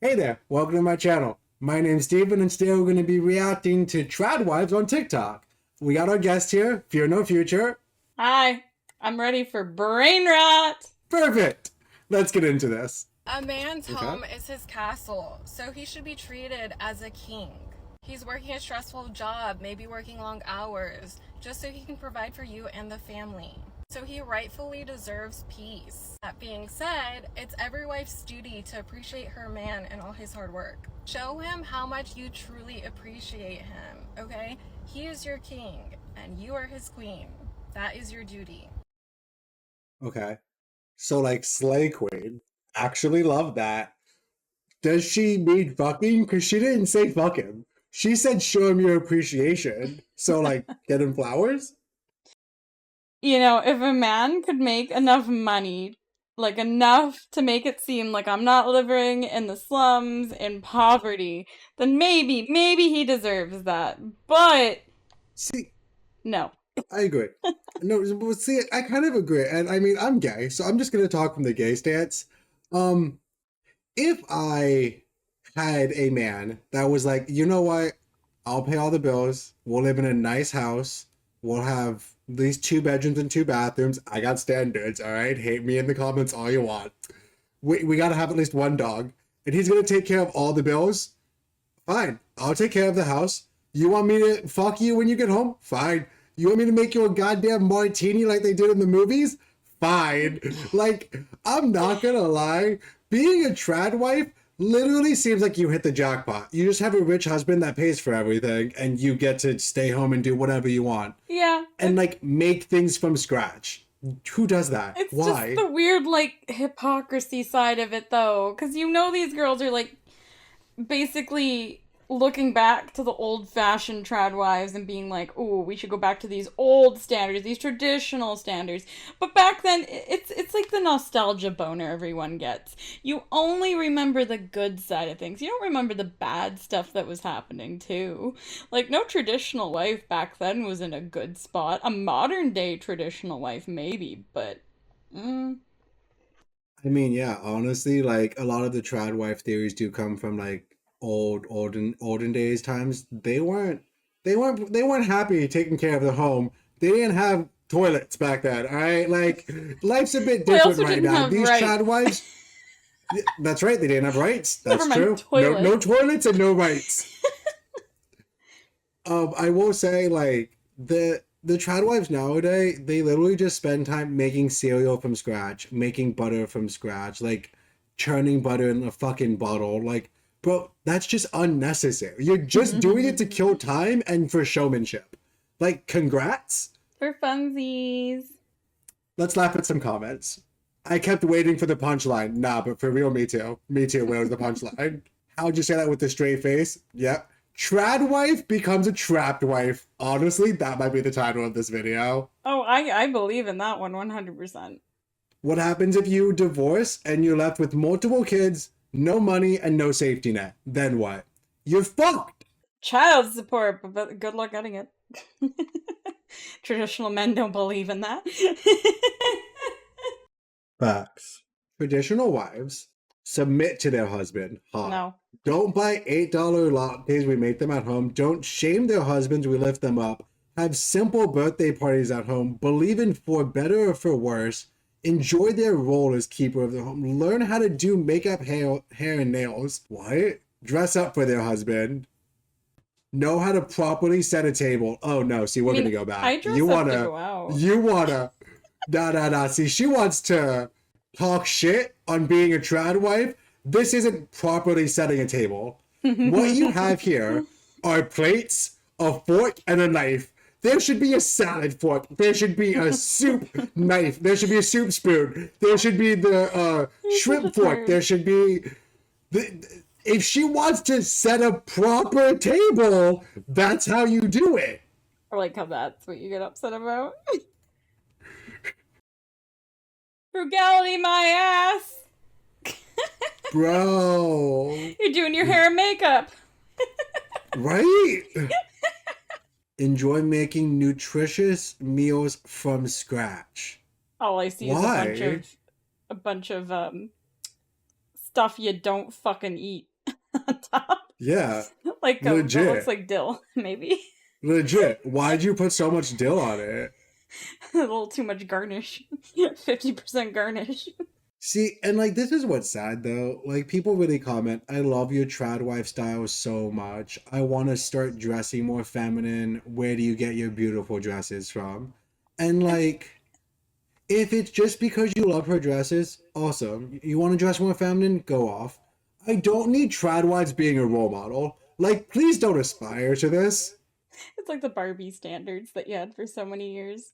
Hey there, welcome to my channel. My name's Steven and today we're going to be reacting to tradwives on TikTok. We got our guest here, FearNoFuture. Hi, I'm ready for brain rot. Perfect! Let's get into this. A man's home is his castle, so he should be treated as a king. He's working a stressful job, maybe working long hours, just so he can provide for you and the family. So he rightfully deserves peace. That being said, it's every wife's duty to appreciate her man and all his hard work. Show him how much you truly appreciate him, okay? He is your king, and you are his queen. That is your duty. Okay. So like Slay Queen. Actually love that. Does she mean fucking? Because she didn't say fuck him. She said show him your appreciation. So like get him flowers? You know, if a man could make enough money, like enough to make it seem like I'm not living in the slums, in poverty, then maybe he deserves that. But, See, no. I agree. No, but see, I kind of agree. And I mean, I'm gay, so I'm just going to talk from the gay stance. If I had a man that was like, you know what, I'll pay all the bills, we'll live in a nice house, we'll have these 2 bedrooms and 2 bathrooms, I got standards, all right? Hate me in the comments all you want. We got to have at least 1 dog, and he's going to take care of all the bills. Fine, I'll take care of the house. You want me to fuck you when you get home? Fine. You want me to make you a goddamn martini like they did in the movies? Fine. Like, I'm not gonna lie. Being a trad wife literally seems like you hit the jackpot. You just have a rich husband that pays for everything and you get to stay home and do whatever you want. Yeah. And like make things from scratch. Who does that? It's Why? just the weird, like, hypocrisy side of it, though. Because you know these girls are, like, basically looking back to the old-fashioned trad wives and being like, "Ooh, we should go back to these old standards, these traditional standards." But back then, it's like the nostalgia boner everyone gets. You only remember the good side of things. You don't remember the bad stuff that was happening too. Like, no traditional wife back then was in a good spot. A modern-day traditional wife, maybe, but I mean, yeah, honestly, like a lot of the trad wife theories do come from like olden days times. They weren't happy taking care of the home. They didn't have toilets back then. All right, like life's a bit they different also right didn't now. have These rights. trad wives, that's right, they didn't have rights. Never That's mind true. toilets. No toilets and no rights. I will say like the trad wives nowadays, they literally just spend time making cereal from scratch, making butter from scratch, like churning butter in a fucking bottle. Like, bro, that's just unnecessary. You're just doing it to kill time and for showmanship. Like, congrats. For funsies. Let's laugh at some comments. I kept waiting for the punchline. Nah, but for real, me too. Me too. Where was the punchline? How'd you say that with a straight face? Yep. Trad wife becomes a trapped wife. Honestly, that might be the title of this video. Oh, I believe in that one 100%. What happens if you divorce and you're left with multiple kids, no money, and no safety net? Then what? You're fucked! Child support, but good luck getting it. Traditional men don't believe in that. Facts. Traditional wives submit to their husband. Hot. No. Don't buy $8 lattes, we make them at home. Don't shame their husbands, we lift them up. Have simple birthday parties at home. Believe in for better or for worse. Enjoy their role as keeper of the home. Learn how to do makeup, hair, and nails. What? Dress up for their husband. Know how to properly set a table. Oh no, see, we're gonna go back. I dress up to go out. You wanna. Nah. See, she wants to talk shit on being a trad wife. This isn't properly setting a table. What you have here are plates, a fork, and a knife. There should be a salad fork. There should be a soup knife. There should be a soup spoon. There should be the shrimp fork. There should be... If she wants to set a proper table, that's how you do it. I like how that's what you get upset about. Frugality my ass! Bro. You're doing your hair and makeup. Right? Enjoy making nutritious meals from scratch. All I see is a bunch of stuff you don't fucking eat. on top. Yeah, Like that looks legit. like dill, maybe. Legit. Why'd you put so much dill on it? A little too much garnish. 50% garnish. See, and like this is what's sad though. Like people really comment, I love your trad wife style so much. I want to start dressing more feminine. Where do you get your beautiful dresses from? And like if it's just because you love her dresses, awesome. You want to dress more feminine? Go off. I don't need trad wives being a role model. Like, please don't aspire to this. It's like the Barbie standards that you had for so many years.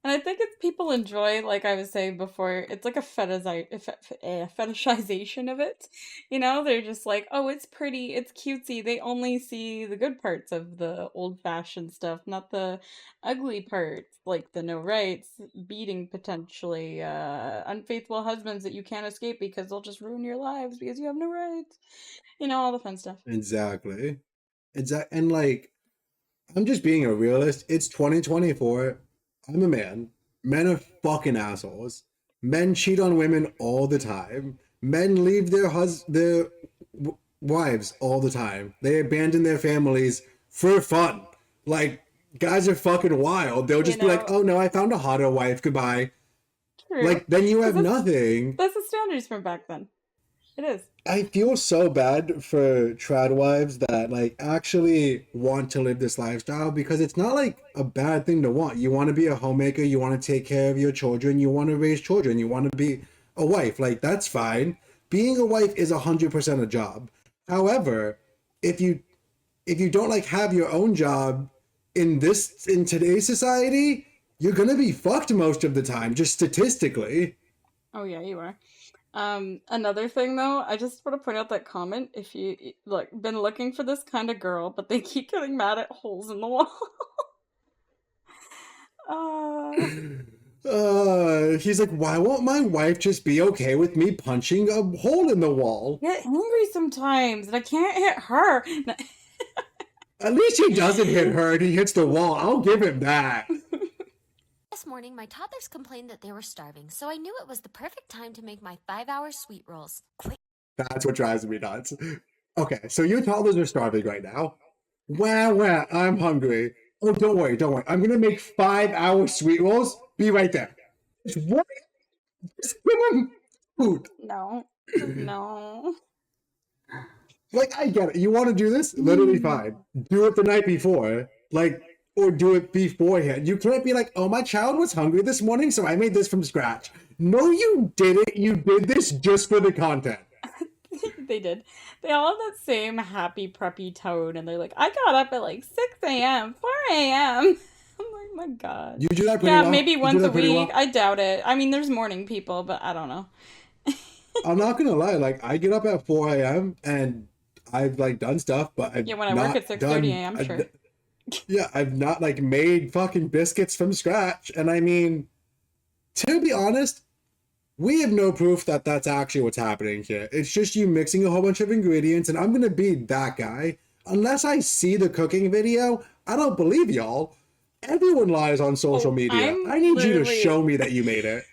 And I think it's people enjoy, like I was saying before, it's like a fetishization of it. You know, they're just like, oh, it's pretty, it's cutesy. They only see the good parts of the old-fashioned stuff, not the ugly parts, like the no rights, beating potentially, unfaithful husbands that you can't escape because they'll just ruin your lives because you have no rights. You know, all the fun stuff. Exactly. And like, I'm just being a realist. It's 2024. I'm a man. Men are fucking assholes. Men cheat on women all the time. Men leave their wives all the time. They abandon their families for fun. Like guys are fucking wild. They'll just be like, "Oh no, I found a hotter wife. Goodbye." True. Like then you have nothing. That's the standards from back then. It is. I feel so bad for trad wives that like actually want to live this lifestyle because it's not like a bad thing to want. You want to be a homemaker, you want to take care of your children, you want to raise children, you want to be a wife. Like that's fine. Being a wife is 100% a job. However, if you don't like have your own job in today's society, you're gonna be fucked most of the time, just statistically. Oh yeah, you are. Another thing though, I just want to point out that comment. If you look, been looking for this kind of girl, but they keep getting mad at holes in the wall. He's like, why won't my wife just be okay with me punching a hole in the wall? I get angry sometimes, and I can't hit her. At least he doesn't hit her and he hits the wall. I'll give him that. This morning, my toddlers complained that they were starving, so I knew it was the perfect time to make my 5-hour sweet rolls. That's what drives me nuts. Okay, so your toddlers are starving right now. Wow, I'm hungry. Oh, don't worry. I'm gonna make 5-hour sweet rolls. Be right there. What? Just give them food. No. Like, I get it. You want to do this? Literally fine. Do it the night before. Like, or do it beforehand. You can't be like, oh, my child was hungry this morning, so I made this from scratch. No, you didn't. You did this just for the content. They did. They all have that same happy, preppy tone, and they're like, I got up at like 6 a.m., 4 a.m. I'm like, my God. You do that pretty well? Yeah, maybe once a week. Well? I doubt it. I mean, there's morning people, but I don't know. I'm not gonna lie. Like, I get up at 4 a.m. and I've like done stuff, but I've when I work at 6:30 a.m. Sure. Yeah, I've not like made fucking biscuits from scratch, and I mean, to be honest, we have no proof that that's actually what's happening here. It's just you mixing a whole bunch of ingredients, and I'm gonna be that guy. Unless I see the cooking video, I don't believe y'all. Everyone lies on social media. I need you to show me that you made it.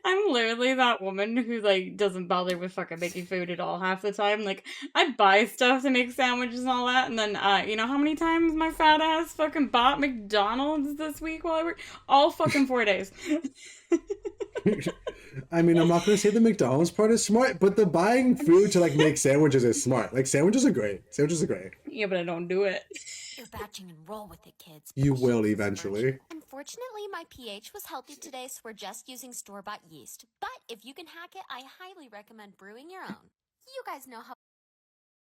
I'm literally that woman who like doesn't bother with fucking making food at all half the time. Like I buy stuff to make sandwiches and all that, and then you know how many times my fat ass fucking bought McDonald's this week while I worked? All fucking 4 days. I mean, I'm not gonna say the McDonald's part is smart, but the buying food to like make sandwiches is smart. Like sandwiches are great. Yeah, but I don't do it. You're batching and roll with it, kids. You will eventually. Unfortunately, my pH was healthy today, so we're just using store-bought yeast. But if you can hack it, I highly recommend brewing your own. You guys know how...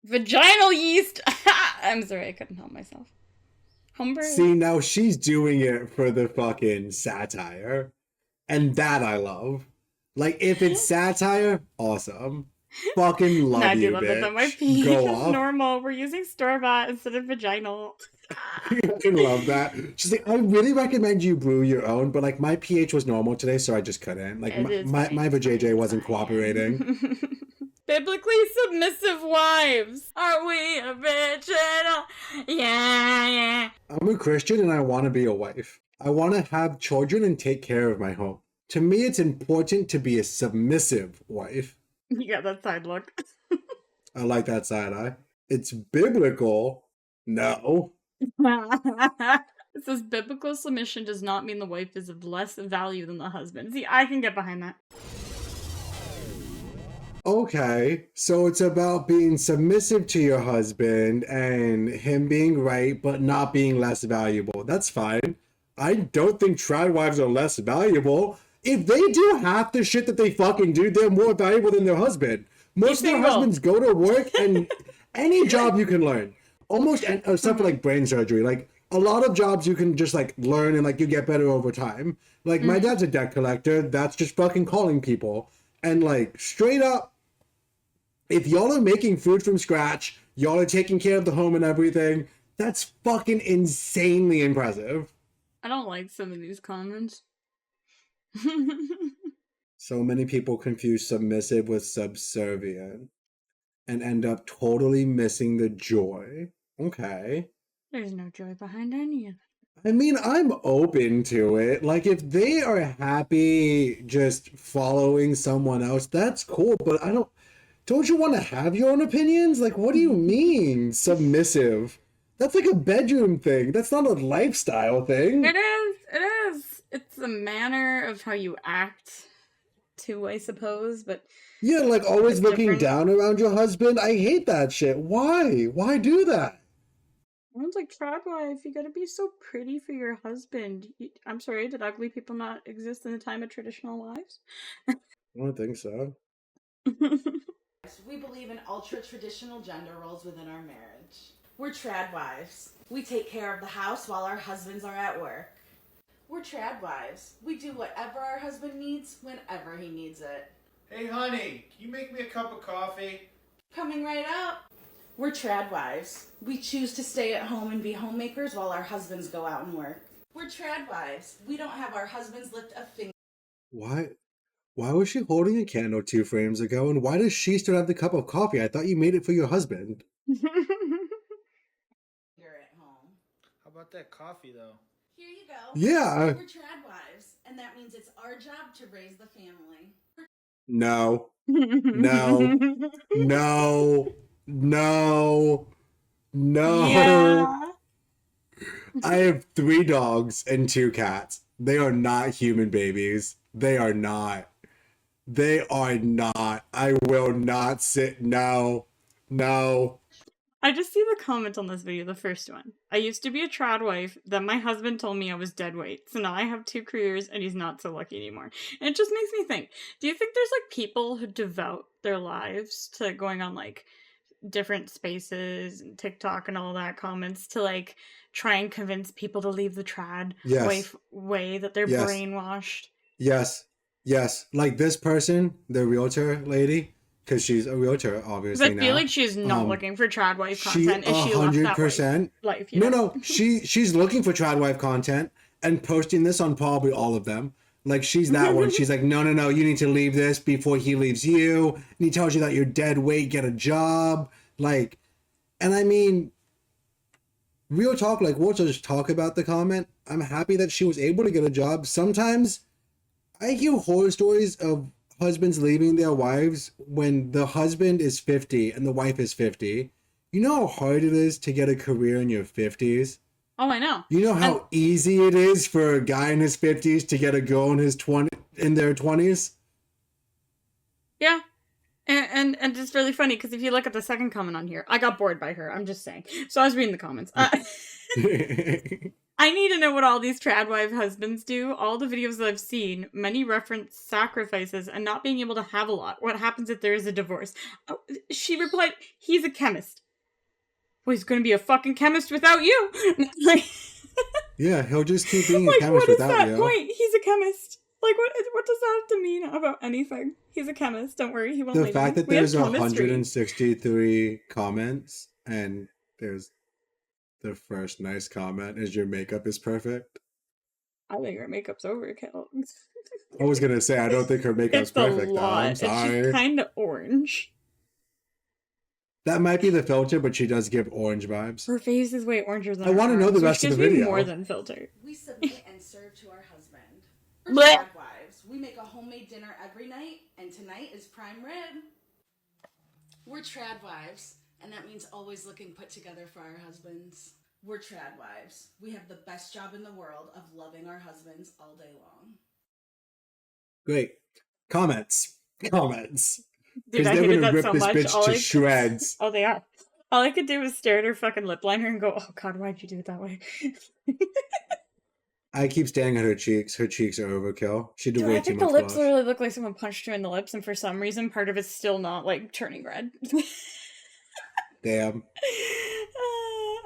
Vaginal yeast! I'm sorry, I couldn't help myself. Homebrew. See, now she's doing it for the fucking satire. And that I love. Like, if it's satire, awesome. Fucking love you, I do love bitch. It, but my pH is normal. We're using store-bought instead of vaginal. I love that. She's like, I really recommend you brew your own, but like my pH was normal today, so I just couldn't. Like my vajayjay wasn't cooperating. Biblically submissive wives. Are we original? Yeah. I'm a Christian and I want to be a wife. I want to have children and take care of my home. To me, it's important to be a submissive wife. You got that side look. I like that side eye. It's biblical. No. It says biblical submission does not mean the wife is of less value than the husband. See, I can get behind that. Okay, so it's about being submissive to your husband and him being right, but not being less valuable. That's fine. I don't think trad wives are less valuable. If they do half the shit that they fucking do, they're more valuable than their husband. Most of their single. husbands go to work and any job you can learn. Almost, except for like brain surgery. Like, a lot of jobs you can just like learn and like you get better over time. Like, my dad's a debt collector. That's just fucking calling people. And like, straight up, if y'all are making food from scratch, y'all are taking care of the home and everything, that's fucking insanely impressive. I don't like some of these comments. So many people confuse submissive with subservient and end up totally missing the joy. Okay. There's no joy behind any of it. I mean, I'm open to it. Like, if they are happy just following someone else, that's cool, but don't you want to have your own opinions? Like, what do you mean, submissive? That's like a bedroom thing. That's not a lifestyle thing. It is. It's a manner of how you act too, I suppose, but... Yeah, like always looking different. down around your husband. I hate that shit. Why? Why do that? Sounds like trad wife. You gotta be so pretty for your husband. I'm sorry, did ugly people not exist in the time of traditional wives? I don't think so. We believe in ultra-traditional gender roles within our marriage. We're trad wives. We take care of the house while our husbands are at work. We're trad wives. We do whatever our husband needs whenever he needs it. Hey honey, can you make me a cup of coffee? Coming right up. We're trad wives. We choose to stay at home and be homemakers while our husbands go out and work. We're trad wives. We don't have our husbands lift a finger. Why was she holding a candle 2 frames ago, and why does she still have the cup of coffee? I thought you made it for your husband. You're at home. How about that coffee though? Here you go. Yeah. We're trad wives, and that means it's our job to raise the family. No. No. No. No. No. Yeah. I have 3 dogs and 2 cats. They are not human babies. They are not. They are not. I will not sit. No. No. I just see the comment on this video, the first one. I used to be a trad wife, then my husband told me I was dead weight, so now I have 2 careers and he's not so lucky anymore. And it just makes me think, do you think there's like people who devote their lives to going on like different spaces and TikTok and all that comments to like try and convince people to leave the trad wife way, that they're brainwashed? Yes. Yes. Like this person, the realtor lady, because she's a realtor, obviously. I feel like she's not looking for trad wife She content. If she left that life, you know? No. She's looking for trad wife content and posting this on probably all of them. Like, she's that one. She's like, no, you need to leave this before he leaves you. And he tells you that you're dead weight, get a job. Like, and I mean, real talk, like, we'll just talk about the comment. I'm happy that she was able to get a job. Sometimes I hear horror stories of husbands leaving their wives when the husband is 50 and the wife is 50. You know how hard it is to get a career in your 50s? Oh, I know. You know how easy it is for a guy in his 50s to get a girl in their 20s? Yeah. And it's really funny because if you look at the second comment on here, I got bored by her. I'm just saying. So I was reading the comments. I need to know what all these trad wife husbands do. All the videos that I've seen, many reference sacrifices and not being able to have a lot. What happens if there is a divorce? Oh, she replied, he's a chemist. Well, he's going to be a fucking chemist without you. Yeah, he'll just keep being a chemist without you. What is that point? He's a chemist. Like, what does that have to mean about anything? He's a chemist. Don't worry, he won't leave. The fact that there's 163 comments and there's the first nice comment is your makeup is perfect. I think her makeup's overkill. I was gonna say I don't think her makeup's perfect though. I'm sorry. She's kind of orange. That might be the filter, but she does give orange vibes. Her face is way oranger than I want to know the rest of the video. More than filter. We submit and serve to our husband. We're trad wives. We make a homemade dinner every night, and tonight is prime rib. We're tradwives, and that means always looking put together for our husbands. We're tradwives. We have the best job in the world of loving our husbands all day long. Great. Comments. Comments. Dude, Because I they're hated going to that rip so this much. bitch to shreds. Oh, they are. All I could do was stare at her fucking lip liner and go, oh god, why'd you do it that way? I keep staring at her cheeks. Her cheeks are overkill. She did Dude, way I too think the much lips blush. literally look like someone punched her in the lips, and for some reason, part of it's still not, like, turning red. Damn.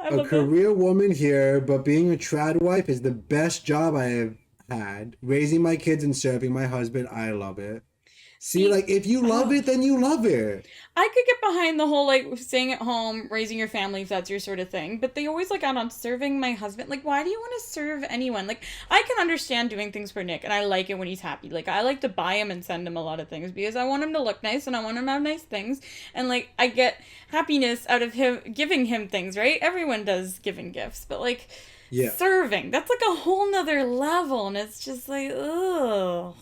I A love that. career woman here, but being a trad wife is the best job I have had. Raising my kids and serving my husband, I love it. See, like, if you love it, then you love it. I could get behind the whole, like, staying at home, raising your family, if that's your sort of thing. But they always, like, out on serving my husband. Like, why do you want to serve anyone? Like, I can understand doing things for Nick, and I like it when he's happy. Like, I like to buy him and send him a lot of things because I want him to look nice and I want him to have nice things. And, like, I get happiness out of him giving him things, right? Everyone does giving gifts. But, like, serving, that's, like, a whole nother level. And it's just like, ugh.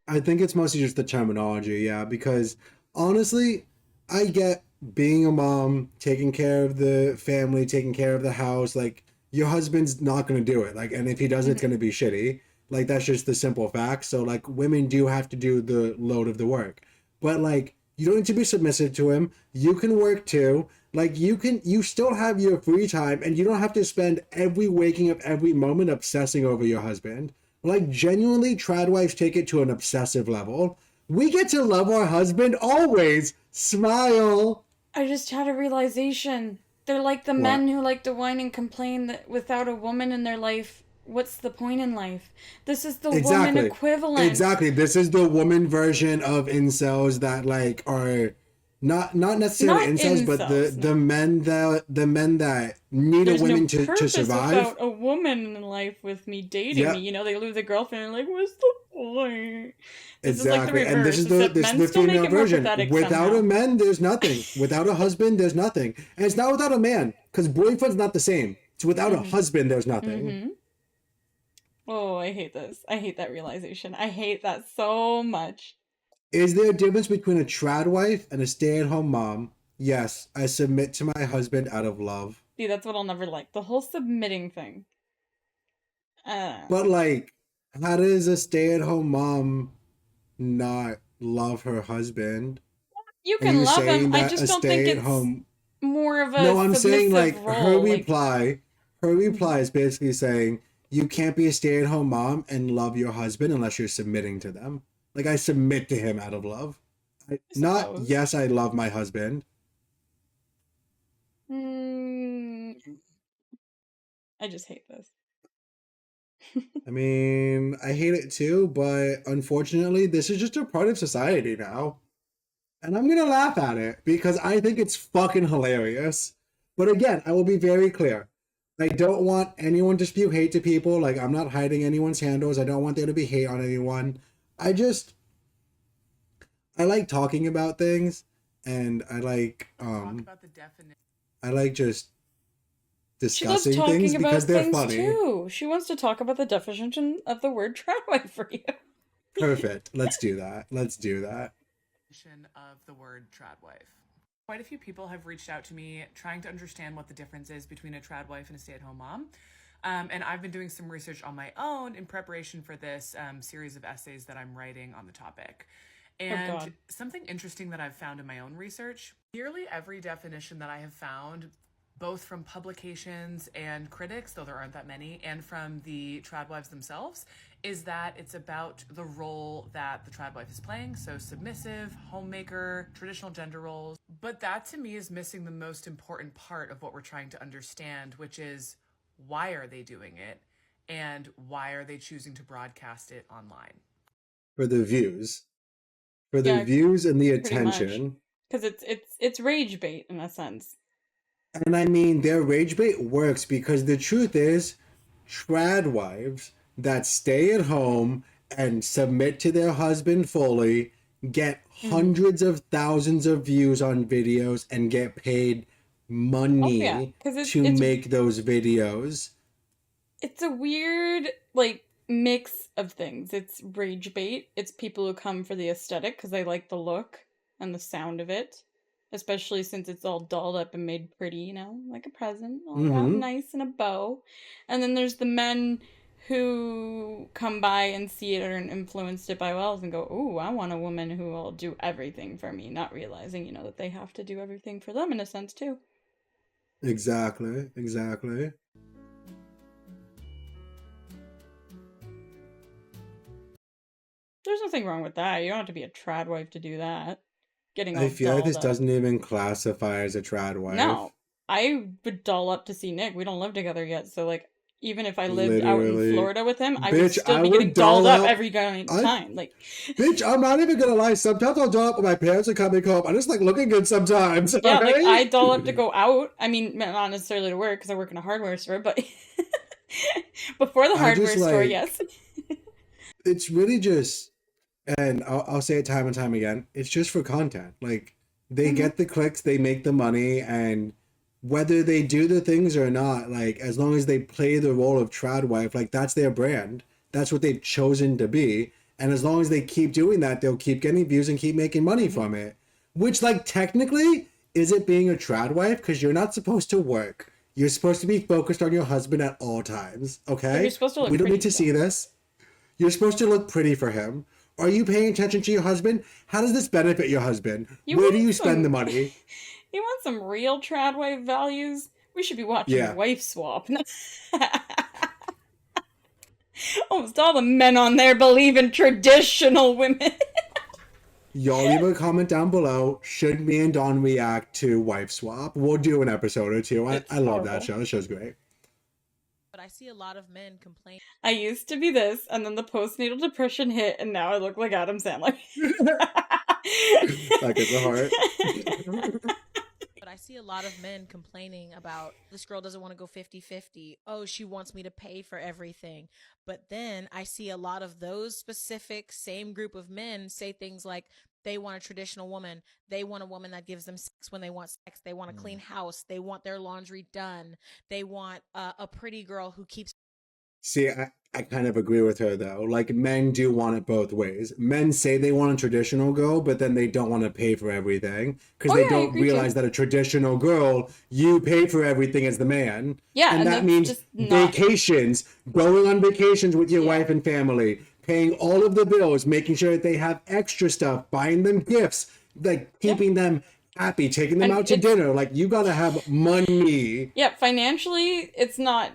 I think it's mostly just the terminology, yeah, because honestly, I get being a mom, taking care of the family, taking care of the house, like your husband's not going to do it. Like, and if he does, it's going to be shitty. Like, that's just the simple fact. So, like, women do have to do the load of the work. But, like, you don't need to be submissive to him. You can work too. Like, you still have your free time and you don't have to spend every waking up, every moment obsessing over your husband. Like, genuinely, tradwives take it to an obsessive level. We get to love our husband always. Smile. I just had a realization. They're like the men who like to whine and complain that without a woman in their life, what's the point in life? This is the woman equivalent. Exactly. This is the woman version of incels that, like, are not necessarily incels, but the men that need a woman to survive. Without a woman in life with me dating me, you know, they lose a girlfriend and like, what's the point? This is like the reverse. And this is the female version. Without a man, there's nothing. Without a husband, there's nothing. And it's not without a man, because boyfriend's not the same. It's without a husband, there's nothing. Oh, I hate this. I hate that realization. I hate that so much. Is there a difference between a trad wife and a stay-at-home mom? Yes, I submit to my husband out of love. See, that's what I'll never like. The whole submitting thing. But, like, how does a stay-at-home mom not love her husband? You can love him. I just don't think it's more of a No, I'm saying, like, role. her reply is basically saying, you can't be a stay-at-home mom and love your husband unless you're submitting to them. Like, I submit to him out of love. Yes, I love my husband. I just hate this. I mean, I hate it too, but unfortunately, this is just a part of society now. And I'm gonna laugh at it because I think it's fucking hilarious. But again, I will be very clear. I don't want anyone to spew hate to people. Like, I'm not hiding anyone's handles. I don't want there to be hate on anyone. I like talking about things, and I like just discussing things because they're funny. Too. She wants to talk about the definition of the word tradwife for you. Perfect. Let's do that. Let's do that. Of the word tradwife. Quite a few people have reached out to me trying to understand what the difference is between a tradwife and a stay-at-home mom. And I've been doing some research on my own in preparation for this series of essays that I'm writing on the topic. And something interesting that I've found in my own research, nearly every definition that I have found, both from publications and critics, though there aren't that many, and from the tradwives themselves, is that it's about the role that the tradwife is playing. So submissive, homemaker, traditional gender roles. But that to me is missing the most important part of what we're trying to understand, which is why are they doing it? And why are they choosing to broadcast it online? For the views. For the views and the attention. Because it's rage bait in a sense. And I mean, their rage bait works because the truth is, trad wives that stay at home and submit to their husband fully get hundreds of thousands of views on videos and get paid money to make those videos. It's a weird, like, mix of things. It's rage bait. It's people who come for the aesthetic because they like the look and the sound of it. especially since it's all dolled up and made pretty, you know, like a present, all wrapped Mm-hmm. nice in a bow. And then there's the men who come by and see it and influenced it by wells and go, "Ooh, I want a woman who will do everything for me," not realizing, you know, that they have to do everything for them in a sense too. Exactly. Exactly. There's nothing wrong with that. You don't have to be a trad wife to do that. Getting I all feel like this dolled up. doesn't even classify as a trad wife. No, I would doll up to see Nick. We don't live together yet, so like, even if I lived out in Literally. Florida with him, I would Bitch, still I be would getting doll dolled up up. every I time. Like, Bitch, I'm not even gonna lie. Sometimes I'll doll up when my parents are coming home. I just like looking good sometimes. yeah, like I Alright? doll up to go out. I mean, not necessarily to work because I work in a hardware store, but before the I just hardware store, like yes. it's really just, and I'll say it time and time again. It's just for content. Like they Mm-hmm. get the clicks, they make the money, and whether they do the things or not, like as long as they play the role of trad wife, like that's their brand. That's what they've chosen to be. And as long as they keep doing that, they'll keep getting views and keep making money Mm-hmm. from it. Which, like, technically isn't being a trad wife because you're not supposed to work. You're supposed to be focused on your husband at all times. But you're Okay? supposed to We look don't need pretty to see still. this. You're supposed to look pretty for him. Are you paying attention to your husband? How does this benefit your husband? You Where do want you spend the some? money? You want some real trad wife values? We should be watching Yeah. Wife Swap. Almost all the men on there believe in traditional women. Y'all leave a comment down below. Should me and Dawn react to Wife Swap? We'll do an episode or two. It's I love that horrible. show. The show's great. But I see a lot of men complain. I used to be this, and then the postnatal depression hit, and now I look like Adam Sandler. Like it's a heart. But I see a lot of men complaining about this girl doesn't want to go 50-50. Oh, she wants me to pay for everything. But then I see a lot of those specific same group of men say things like they want a traditional woman. They want a woman that gives them sex when they want sex. They want a clean house. They want their laundry done. They want a pretty girl who keeps. See, I kind of agree with her though. Like men do want it both ways. Men say they want a traditional girl, but then they don't want to pay for everything because Oh they yeah, I don't agree too. realize that a traditional girl, you pay for everything as the man. Yeah, and and that that's means just not. vacations, going on vacations with your Yeah. wife and family, paying all of the bills, making sure that they have extra stuff, buying them gifts, like keeping them happy, taking them And out to it's- dinner. Like you gotta have money. Yeah, financially, it's not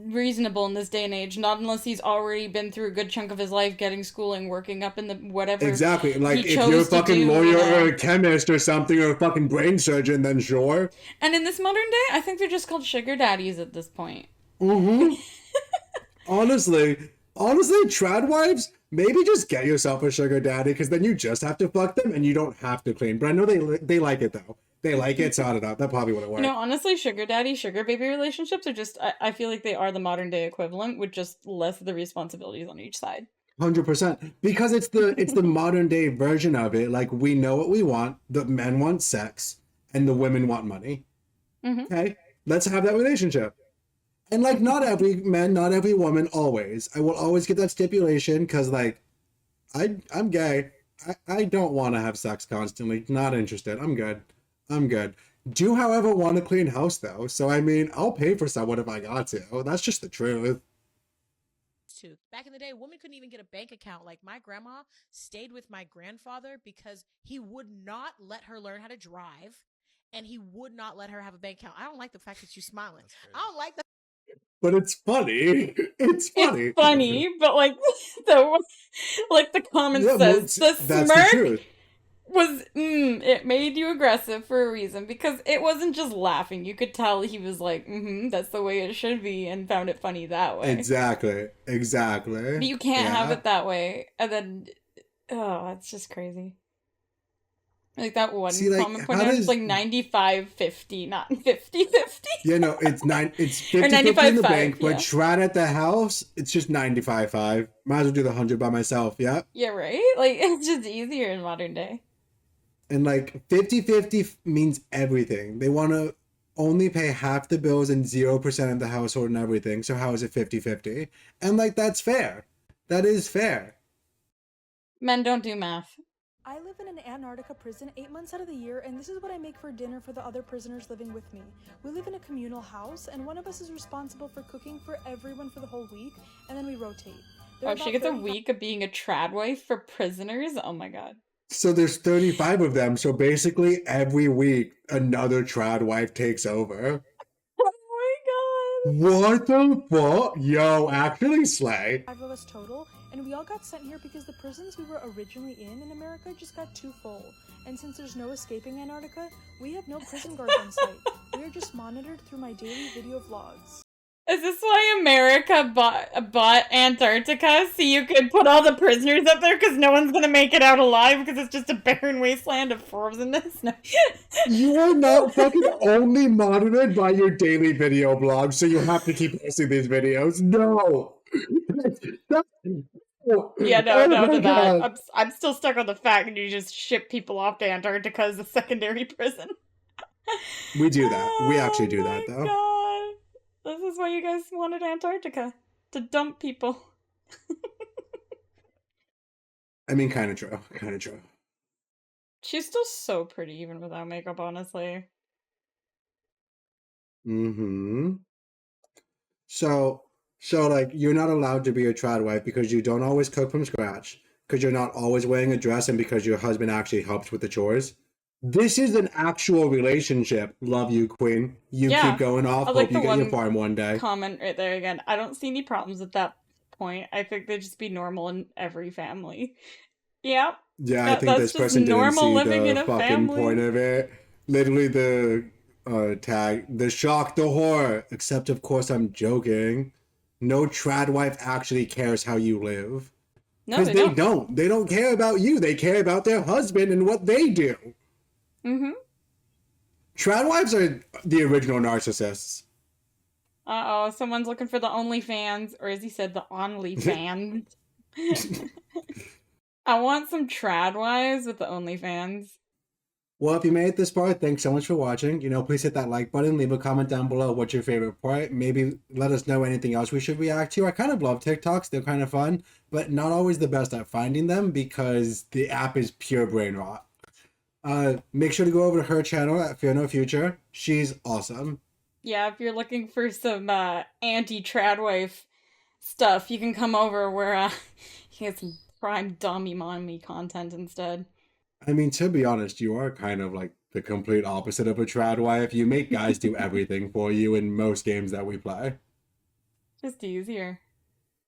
reasonable in this day and age. Not unless he's already been through a good chunk of his life getting schooling, working up in the whatever. Exactly. Like he if you're a chose to fucking do, lawyer you know. or a chemist or something or a fucking brain surgeon, then sure. And in this modern day, I think they're just called sugar daddies at this point. Mm-hmm. honestly, trad wives, maybe just get yourself a sugar daddy because then you just have to fuck them and you don't have to clean. But I know they like it though. They like it, so I don't know. That probably wouldn't work. You know, honestly, sugar daddy, sugar baby relationships are just, I feel like they are the modern day equivalent with just less of the responsibilities on each side. 100%. Because it's the modern day version of it. Like we know what we want. The men want sex and the women want money. Mm-hmm. Okay? Let's have that relationship. And like not every man, not every woman, always. I will always get that stipulation because like I'm gay. I don't want to have sex constantly. Not interested. I'm good. Do however want a clean house though. So I mean I'll pay for someone if I got to. That's just the truth. To. Back in the day, women couldn't even get a bank account. Like my grandma stayed with my grandfather because he would not let her learn how to drive and he would not let her have a bank account. I don't like the fact that you're smiling. I don't like the But it's funny. It's funny. It's funny, but like the comment Yeah, says, the that's the smirk truth. was it made you aggressive for a reason because it wasn't just laughing. You could tell he was like, that's the way it should be, and found it funny that way. Exactly. But you can't have Yeah. it that way, and then it's just crazy. Like that one See, like, comment point how out, does- it's like 95-50, not 50-50. Yeah, no, it's 50-50 Or in the 95-5, bank, but yeah. trad at the house, it's just 95-5. Might as well do the 100 by myself, yeah? Yeah, right? Like, it's just easier in modern day. And like 50-50 means everything. They want to only pay half the bills and 0% of the household and everything. So how is it 50-50? And like that's fair. That is fair. Men don't do math. I live in an Antarctica prison 8 months out of the year, and this is what I make for dinner for the other prisoners living with me. We live in a communal house, and one of us is responsible for cooking for everyone for the whole week, and then we rotate. Oh, she gets a week of being a tradwife for prisoners? Oh my god. So there's 35 of them, so basically every week another trad wife takes over. Oh my god. What the fuck? Yo, actually slay. 5 of us total, and we all got sent here because the prisons we were originally in America just got too full. And since there's no escaping Antarctica, we have no prison guards on site. We are just monitored through my daily video vlogs. Is this why America bought Antarctica? So you could put all the prisoners up there because no one's gonna make it out alive because it's just a barren wasteland of frozenness? No. You are not fucking only monitored by your daily video blog, so you have to keep posting these videos. No! Yeah, no, Oh no my to God. that. I'm still stuck on the fact that you just ship people off to Antarctica as a secondary prison. We do that. We actually do that, though. God. This is why you guys wanted Antarctica. To dump people. I mean, kind of true. Kind of true. She's still so pretty even without makeup, honestly. Mm-hmm. So like, you're not allowed to be a trad wife because you don't always cook from scratch, because you're not always wearing a dress, and because your husband actually helps with the chores. This is an actual relationship. Love you, queen. You Yeah, keep going off. I like Hope you the get your one farm one day. comment right there again. I don't see any problems at that point. I think they'd just be normal in every family. Yeah. Yeah, I think That's this just person didn't normal see living in the a fucking family. point of it. Literally the tag, the shock, the horror. Except, of course, I'm joking. No trad wife actually cares how you live. No, Because they they don't. They don't care about you. They care about their husband and what they do. Mm-hmm. Trad wives are the original narcissists. Uh-oh, someone's looking for the OnlyFans, or as he said, the OnlyFans. I want some trad wives with the OnlyFans. Well, if you made it this far, thanks so much for watching. Please hit that like button. Leave a comment down below what's your favorite part. Maybe let us know anything else we should react to. I kind of love TikToks. They're kind of fun, but not always the best at finding them because the app is pure brain rot. Make sure to go over to her channel at FearNoFutures. She's awesome. Yeah, if you're looking for some anti-tradwife stuff, you can come over where you get some prime dummy mommy content instead. I mean, to be honest, you are kind of like the complete opposite of a trad wife. You make guys do everything for you in most games that we play. Just easier.